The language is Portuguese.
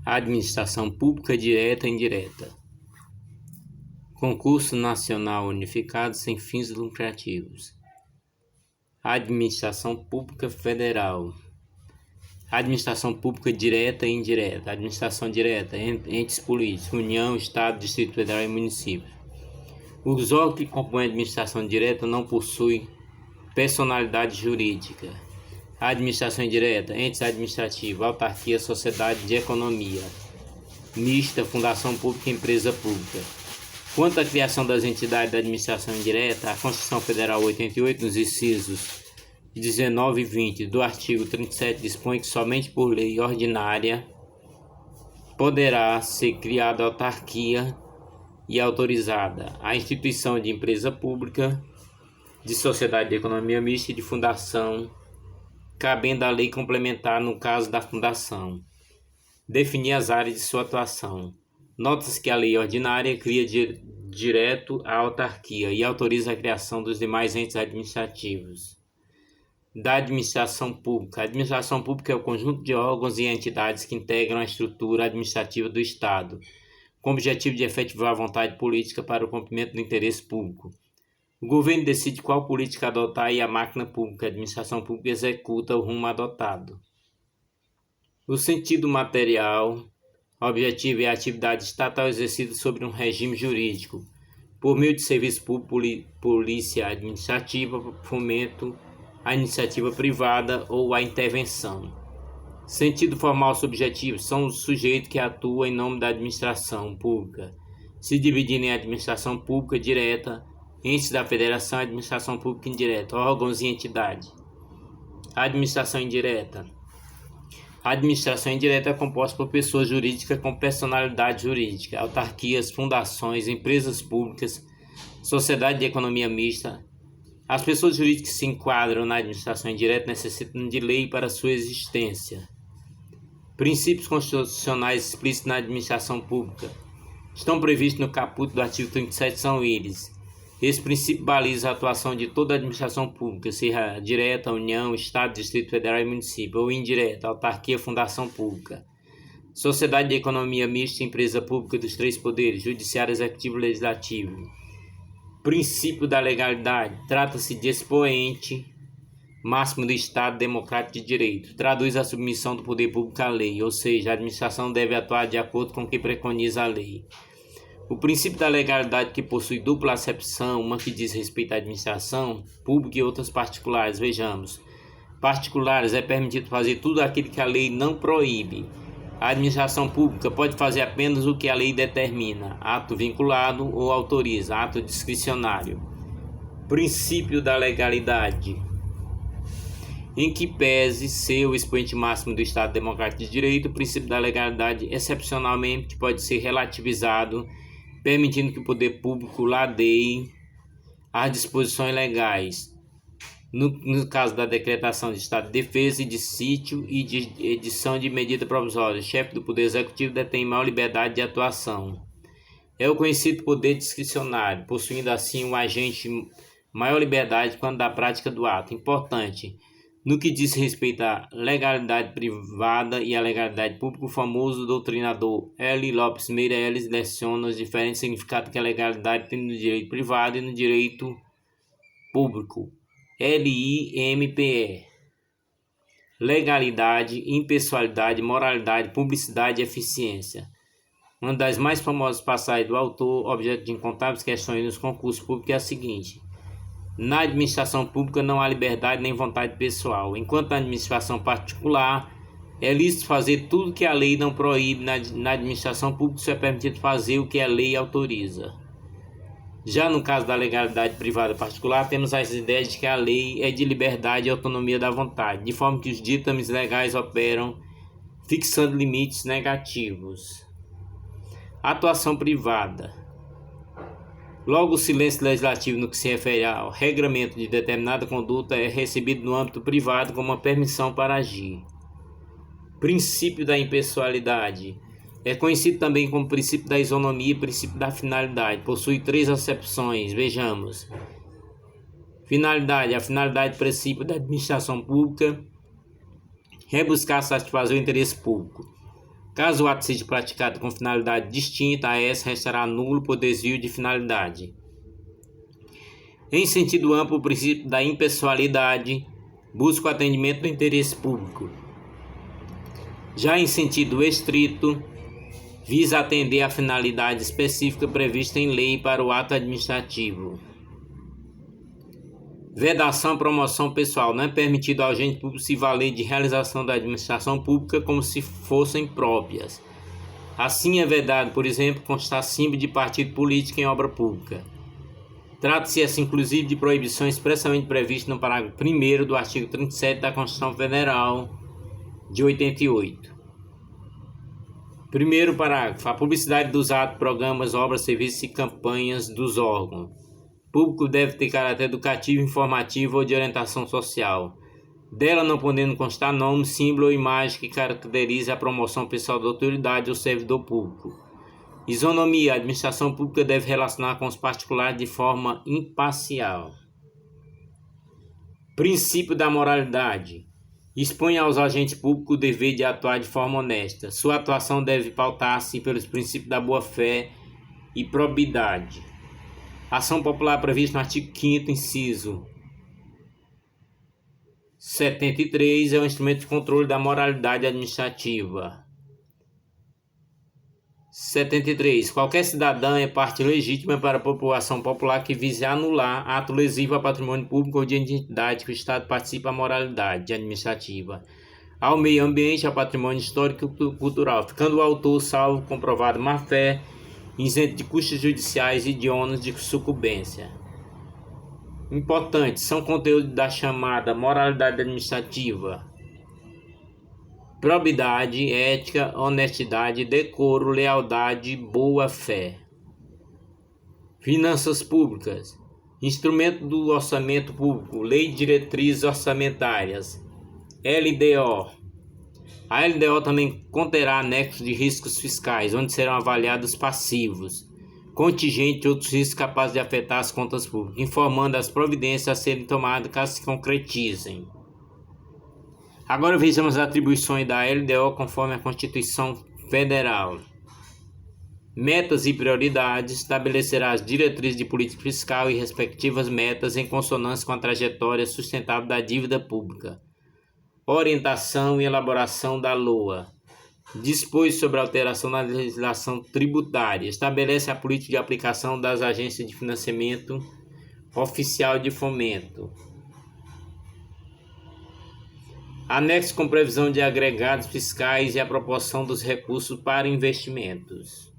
Administração pública direta e indireta. Concurso Nacional Unificado sem fins lucrativos. Administração Pública Federal. Administração Pública Direta e Indireta. Administração Direta, entes políticos, União, Estado, Distrito Federal e municípios. Os órgãos que compõem a administração direta não possuem personalidade jurídica. Administração indireta, entes administrativos, autarquia, sociedade de economia mista, fundação pública e empresa pública. Quanto à criação das entidades da administração indireta, a Constituição Federal 88, nos incisos 19 e 20 do artigo 37, dispõe que somente por lei ordinária poderá ser criada autarquia e autorizada a instituição de empresa pública, de sociedade de economia mista e de fundação, cabendo à lei complementar no caso da fundação definir as áreas de sua atuação. Nota-se que a lei ordinária cria direto a autarquia e autoriza a criação dos demais entes administrativos. Da administração pública. A administração pública é o conjunto de órgãos e entidades que integram a estrutura administrativa do Estado, com o objetivo de efetivar a vontade política para o cumprimento do interesse público. O governo decide qual política adotar e a máquina pública, a administração pública, executa o rumo adotado. O sentido material, objetivo é a atividade estatal exercida sobre um regime jurídico, por meio de serviço público, polícia administrativa, fomento à iniciativa privada ou à intervenção. Sentido formal subjetivo são os sujeitos que atuam em nome da administração pública, se dividindo em administração pública direta, entes da federação, administração pública indireta, órgãos e entidades. Administração indireta. A administração indireta é composta por pessoas jurídicas com personalidade jurídica, autarquias, fundações, empresas públicas, sociedade de economia mista. As pessoas jurídicas que se enquadram na administração indireta necessitam de lei para sua existência. Princípios constitucionais explícitos na administração pública estão previstos no caput do artigo 37, são eles. Esse princípio baliza a atuação de toda a administração pública, seja direta, União, Estado, Distrito Federal e município, ou indireta, autarquia, fundação pública. Sociedade de economia mista, empresa pública dos três poderes, judiciário, executivo e legislativo. Princípio da legalidade. Trata-se de expoente máximo do Estado democrático de direito. Traduz a submissão do poder público à lei, ou seja, a administração deve atuar de acordo com o que preconiza a lei. O princípio da legalidade, que possui dupla acepção, uma que diz respeito à administração pública e outras particulares. Vejamos. Particulares é permitido fazer tudo aquilo que a lei não proíbe. A administração pública pode fazer apenas o que a lei determina, ato vinculado ou autoriza, ato discricionário. Princípio da legalidade, em que pese ser o expoente máximo do Estado Democrático de Direito, o princípio da legalidade excepcionalmente pode ser relativizado, permitindo que o poder público ladeie as disposições legais. No caso da decretação de estado de defesa e de sítio e de edição de medida provisória, o chefe do Poder Executivo detém maior liberdade de atuação. É o conhecido poder discricionário, possuindo assim o agente maior liberdade quando da prática do ato. Importante, no que diz respeito à legalidade privada e à legalidade pública, o famoso doutrinador L. Lopes Meirelles leciona os diferentes significados que a legalidade tem no direito privado e no direito público. LIMPE. Legalidade, impessoalidade, moralidade, publicidade e eficiência. Uma das mais famosas passagens do autor, objeto de incontáveis questões nos concursos públicos, é a seguinte: na administração pública não há liberdade nem vontade pessoal, enquanto na administração particular é lícito fazer tudo que a lei não proíbe. Na administração pública só é permitido fazer o que a lei autoriza. Já no caso da legalidade privada particular, temos as ideias de que a lei é de liberdade e autonomia da vontade, de forma que os ditames legais operam fixando limites negativos. Atuação privada. Logo, o silêncio legislativo no que se refere ao regramento de determinada conduta é recebido no âmbito privado como uma permissão para agir. Princípio da impessoalidade. É conhecido também como princípio da isonomia e princípio da finalidade. Possui três acepções. Vejamos. Finalidade. A finalidade princípio da administração pública é buscar satisfazer o interesse público. Caso o ato seja praticado com finalidade distinta a essa, restará nulo por desvio de finalidade. Em sentido amplo, o princípio da impessoalidade busca o atendimento do interesse público. Já em sentido estrito, visa atender à finalidade específica prevista em lei para o ato administrativo. Vedação à promoção pessoal. Não é permitido ao agente público se valer de realização da administração pública como se fossem próprias. Assim é vedado, por exemplo, constar símbolo de partido político em obra pública. Trata-se, assim, inclusive, de proibição expressamente prevista no parágrafo 1º do artigo 37 da Constituição Federal de 88. Primeiro parágrafo. A publicidade dos atos, programas, obras, serviços e campanhas dos órgãos público deve ter caráter educativo, informativo ou de orientação social. Dela não podendo constar nome, símbolo ou imagem que caracterize a promoção pessoal da autoridade ou servidor público. Isonomia. A administração pública deve relacionar com os particulares de forma imparcial. Princípio da moralidade. Expõe aos agentes públicos o dever de atuar de forma honesta. Sua atuação deve pautar-se pelos princípios da boa-fé e probidade. Ação popular prevista no artigo 5º, inciso 73, é um instrumento de controle da moralidade administrativa. 73. Qualquer cidadão é parte legítima para a população popular que vise anular ato lesivo ao patrimônio público ou de entidade que o Estado participa à moralidade administrativa, ao meio ambiente, ao patrimônio histórico e cultural, ficando o autor, salvo comprovado má-fé, isento de custos judiciais e de ônus de sucumbência. Importantes são conteúdos da chamada moralidade administrativa: probidade, ética, honestidade, decoro, lealdade, boa-fé. Finanças públicas. Instrumento do orçamento público, Lei de Diretrizes Orçamentárias, LDO. A LDO também conterá anexos de riscos fiscais, onde serão avaliados passivos, contingente e outros riscos capazes de afetar as contas públicas, informando as providências a serem tomadas caso se concretizem. Agora vejamos as atribuições da LDO conforme a Constituição Federal. Metas e prioridades. Estabelecerá as diretrizes de política fiscal e respectivas metas em consonância com a trajetória sustentável da dívida pública. Orientação e elaboração da LOA. Dispôs sobre a alteração na legislação tributária. Estabelece a política de aplicação das agências de financiamento oficial de fomento. Anexo com previsão de agregados fiscais e a proporção dos recursos para investimentos.